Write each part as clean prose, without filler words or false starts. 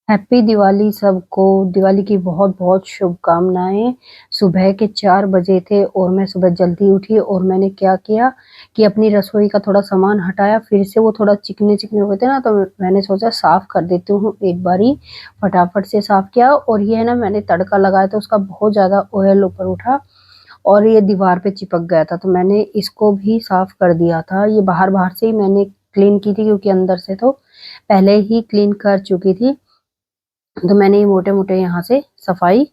Happy Diwali सबको। दिवाली की बहुत-बहुत शुभकामनाएँ। सुबह के 4 बजे थे और मैं सुबह जल्दी उठी और मैंने क्या किया कि अपनी रसोई का थोड़ा सामान हटाया, फिर से वो थोड़ा चिकने-चिकने हो गए थे ना, तो मैंने सोचा साफ़ कर देती हूँ एक बारी, फटाफट से साफ़ किया और ये है ना मैंने तड़का लगाया तो उसका बहुत ज़्यादा ऑयल ऊपर उठा और ये दीवार पे चिपक गया था, तो मैंने इसको भी साफ़ कर दिया था। ये बाहर-बाहर से ही मैंने क्लीन की थी क्योंकि अंदर से तो पहले ही क्लीन कर चुकी थी। तो मैंने ये मोटे-मोटे यहाँ से सफाई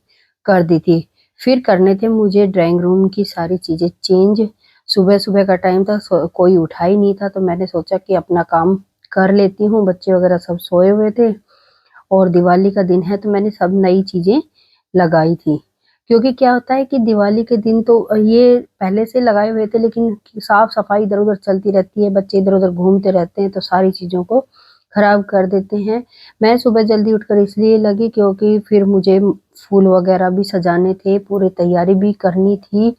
कर दी थी। फिर करने थे मुझे ड्राइंग रूम की सारी चीज़ें चेंज। सुबह-सुबह का टाइम था, कोई उठा ही नहीं था, तो मैंने सोचा कि अपना काम कर लेती हूँ, बच्चे वगैरह सब सोए हुए थे और दिवाली का दिन है तो मैंने सब नई चीज़ें लगाई थी। क्योंकि क्या होता है कि दिवाली के दिन तो ये पहले से लगाए हुए थे लेकिन साफ-सफाई इधर-उधर चलती रहती है, बच्चे इधर-उधर घूमते रहते हैं तो सारी चीज़ों को खराब कर देते हैं। मैं सुबह जल्दी उठकर इसलिए लगी क्योंकि फिर मुझे फूल वगैरह भी सजाने थे, पूरी तैयारी भी करनी थी।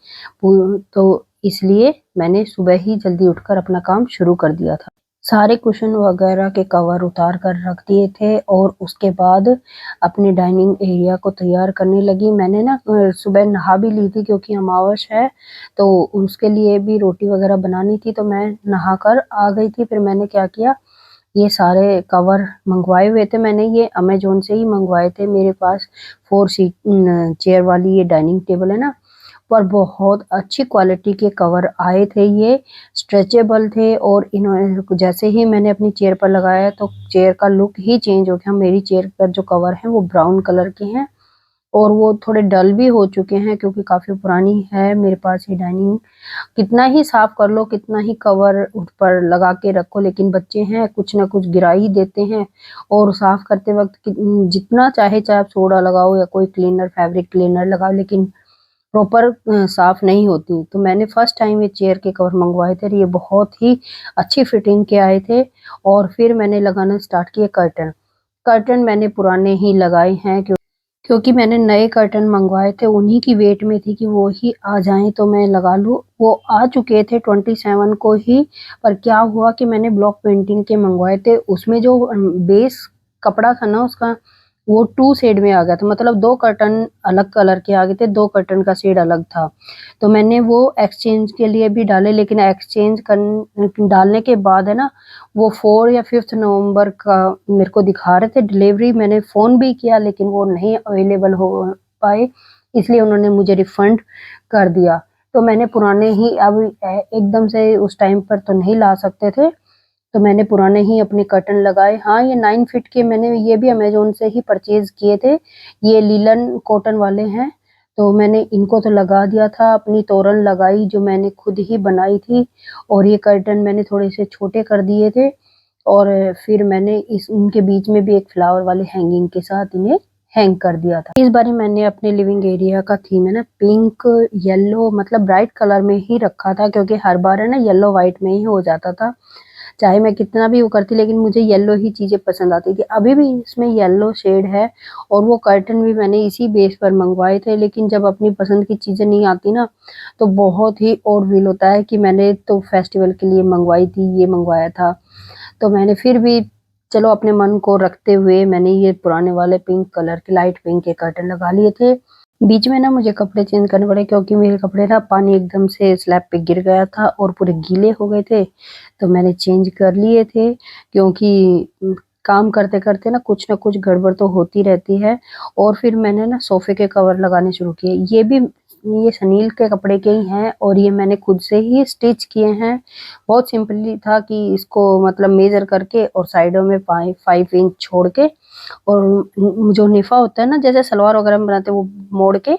तो इसलिए मैंने सुबह ही जल्दी उठकर अपना काम शुरू कर दिया था। सारे कुशन वगैरह के कवर उतार कर रख दिए थे और उसके बाद अपने डाइनिंग एरिया को तैयार करने लगी। मैंने ना सुबह नहा भी ली थी क्योंकि अमावस है, तो उसके लिए भी रोटी वगैरह बनानी थी, तो मैं नहाकर आ गई थी। फिर मैंने क्या किया, ये सारे कवर मँगवाए हुए थे मैंने, ये अमेज़न से ही मँगवाए थे। मेरे पास 4 सीट चेयर वाली ये डाइनिंग टेबल है ना, पर बहुत अच्छी क्वालिटी के कवर आए थे ये, स्ट्रेचेबल थे और इन्होंने जैसे ही मैंने अपनी चेयर पर लगाया तो चेयर का लुक ही चेंज हो गया। मेरी चेयर पर जो कवर हैं वो ब्राउन कलर के हैं और वो थोड़े डल भी हो चुके हैं क्योंकि काफ़ी पुरानी है मेरे पास ये डाइनिंग। कितना ही साफ कर लो, कितना ही कवर उस पर लगा के रखो, लेकिन बच्चे हैं कुछ ना कुछ गिरा ही देते हैं और साफ करते वक़्त जितना चाहे आप सोडा लगाओ या कोई क्लीनर, फैब्रिक क्लीनर लगाओ, लेकिन प्रॉपर साफ नहीं होती। तो मैंने फर्स्ट टाइम ये चेयर के कवर मँगवाए थे और ये बहुत ही अच्छी फिटिंग के आए थे और फिर मैंने लगाना स्टार्ट किए कर्टन। कर्टन मैंने पुराने ही लगाए हैं क्योंकि मैंने नए कर्टन मँगवाए थे, उन्हीं की वेट में थी कि वो ही आ जाएँ तो मैं लगा लूँ। वो आ चुके थे 27 को ही, पर क्या हुआ कि मैंने ब्लॉक प्रिंटिंग के मँगवाए थे, उसमें जो बेस कपड़ा था ना उसका, वो 2 शेड में आ गया था, मतलब 2 कर्टन अलग कलर के आ गए थे, 2 कर्टन का शेड अलग था। तो मैंने वो एक्सचेंज के लिए भी डाले, लेकिन एक्सचेंज डालने के बाद है ना, वो 4 या 5th नवंबर का मेरे को दिखा रहे थे डिलीवरी। मैंने फ़ोन भी किया लेकिन वो नहीं अवेलेबल हो पाए, इसलिए उन्होंने मुझे रिफंड कर दिया। तो मैंने पुराने ही अब एकदम से उस टाइम पर तो नहीं ला सकते थे, तो मैंने पुराने ही अपने कर्टन लगाए। हाँ, ये 9 फीट के मैंने ये भी अमेज़न से ही परचेज़ किए थे। ये लिनन कॉटन वाले हैं, तो मैंने इनको तो लगा दिया था, अपनी तोरण लगाई जो मैंने खुद ही बनाई थी और ये कर्टन मैंने थोड़े से छोटे कर दिए थे और फिर मैंने इस इनके बीच में भी एक फ्लावर वाले हैंगिंग के साथ इन्हें हैंग कर दिया था। इस बारी मैंने अपने लिविंग एरिया का थीम है ना पिंक, येलो, मतलब ब्राइट कलर में ही रखा था क्योंकि हर बार है ना येलो व्हाइट में ही हो जाता था। चाहे मैं कितना भी वो करती लेकिन मुझे येलो ही चीज़ें पसंद आती थी। अभी भी इसमें येलो शेड है और वो कर्टन भी मैंने इसी बेस पर मँगवाए थे, लेकिन जब अपनी पसंद की चीज़ें नहीं आती ना, तो बहुत ही ऑड फ़ील होता है कि मैंने तो फेस्टिवल के लिए मँगवाई थी, ये मँगवाया था। तो मैंने फिर भी चलो अपने मन को रखते हुए मैंने ये पुराने वाले पिंक कलर के, लाइट पिंक के कर्टन लगा लिए थे। बीच में ना मुझे कपड़े चेंज करने पड़े क्योंकि मेरे कपड़े ना पानी एकदम से स्लैब पे गिर गया था और पूरे गीले हो गए थे, तो मैंने चेंज कर लिए थे क्योंकि काम करते-करते ना कुछ गड़बड़ तो होती रहती है। और फिर मैंने ना सोफ़े के कवर लगाने शुरू किए। ये सनील के कपड़े के ही हैं और ये मैंने खुद से ही स्टिच किए हैं। बहुत सिंपली था कि इसको मतलब मेज़र करके और साइडों में 5 इंच छोड़ के और जो निफा होता है ना, जैसे सलवार वगैरह में बनाते हैं वो मोड़ के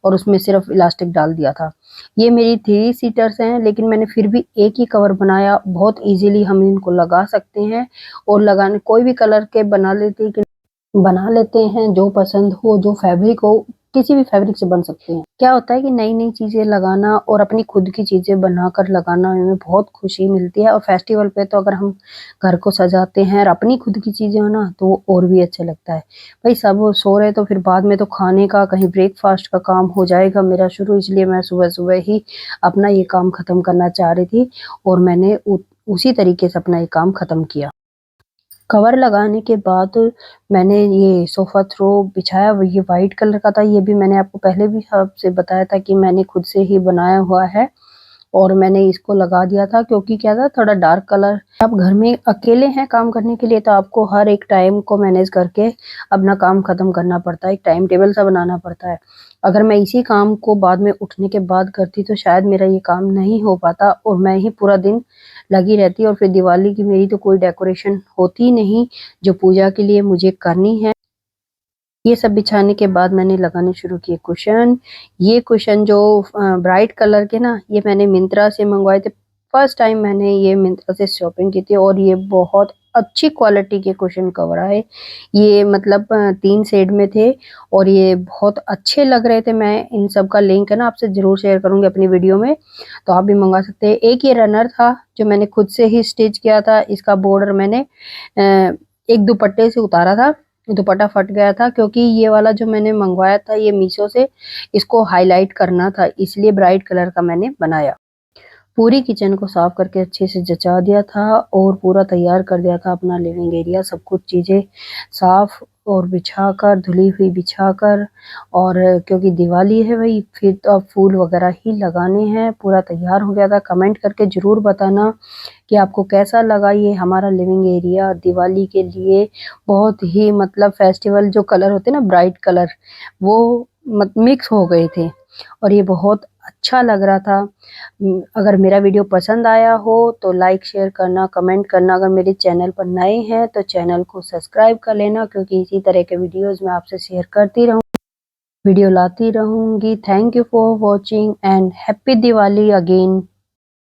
और उसमें सिर्फ इलास्टिक डाल दिया था। ये मेरी 3 सीटर्स हैं लेकिन मैंने फिर भी एक ही कवर बनाया। बहुत ईज़िली हम इनको लगा सकते हैं और लगाने कोई भी कलर के बना लेते हैं, जो पसंद हो, जो फैब्रिक हो, किसी भी फैब्रिक से बन सकते हैं। क्या होता है कि नई-नई चीज़ें लगाना और अपनी खुद की चीज़ें बनाकर लगाना हमें बहुत खुशी मिलती है और फेस्टिवल पे तो अगर हम घर को सजाते हैं और अपनी खुद की चीज़ें हो ना, तो वो और भी अच्छा लगता है। भई सब सो रहे तो फिर बाद में तो खाने का, कहीं ब्रेकफ़ास्ट का काम हो जाएगा मेरा शुरू, इसलिए मैं सुबह-सुबह ही अपना ये काम ख़त्म करना चाह रही थी और मैंने उसी तरीके से अपना ये काम ख़त्म किया। कवर लगाने के बाद मैंने ये सोफ़ा थ्रो बिछाया, वो ये वाइट कलर का था। ये भी मैंने आपको पहले भी आपसे बताया था कि मैंने खुद से ही बनाया हुआ है और मैंने इसको लगा दिया था क्योंकि क्या था, थोड़ा डार्क कलर। आप घर में अकेले हैं काम करने के लिए तो आपको हर एक टाइम को मैनेज करके अपना काम ख़त्म करना पड़ता है, एक टाइम टेबल सा बनाना पड़ता है। अगर मैं इसी काम को बाद में उठने के बाद करती तो शायद मेरा ये काम नहीं हो पाता और मैं ही पूरा दिन लगी रहती और फिर दिवाली की मेरी तो कोई डेकोरेशन होती नहीं, जो पूजा के लिए मुझे करनी है। ये सब बिछाने के बाद मैंने लगाने शुरू किए कुशन। ये कुशन जो ब्राइट कलर के ना, ये मैंने मिंत्रा से मंगवाए थे। फर्स्ट टाइम मैंने ये मिंत्रा से शॉपिंग की थी और ये बहुत अच्छी क्वालिटी के कुशन कवर आए। ये मतलब 3 शेड में थे और ये बहुत अच्छे लग रहे थे। मैं इन सब का लिंक है ना आपसे ज़रूर शेयर करूँगी अपनी वीडियो में, तो आप भी मँगा सकते हैं। एक ये रनर था जो मैंने खुद से ही स्टिच किया था। इसका बॉर्डर मैंने एक दुपट्टे से उतारा था। दुपट्टा फट गया था क्योंकि ये वाला जो मैंने मंगवाया था ये मीशो से, इसको हाइलाइट करना था, इसलिए ब्राइट कलर का मैंने बनाया। पूरी किचन को साफ करके अच्छे से जचा दिया था और पूरा तैयार कर दिया था अपना लिविंग एरिया, सब कुछ चीज़ें साफ और बिछाकर, धुली हुई बिछाकर। और क्योंकि दिवाली है भई, फिर तो अब फूल वगैरह ही लगाने हैं। पूरा तैयार हो गया था। कमेंट करके ज़रूर बताना कि आपको कैसा लगा ये हमारा लिविंग एरिया दिवाली के लिए। बहुत ही मतलब फेस्टिवल जो कलर होते हैं ना, ब्राइट कलर, वो मिक्स हो गए थे और ये बहुत अच्छा लग रहा था। अगर मेरा वीडियो पसंद आया हो तो लाइक शेयर करना, कमेंट करना। अगर मेरे चैनल पर नए हैं तो चैनल को सब्सक्राइब कर लेना, क्योंकि इसी तरह के वीडियोज़ मैं आपसे शेयर करती वीडियो लाती रहूँगी। Thank you for watching and happy Diwali again.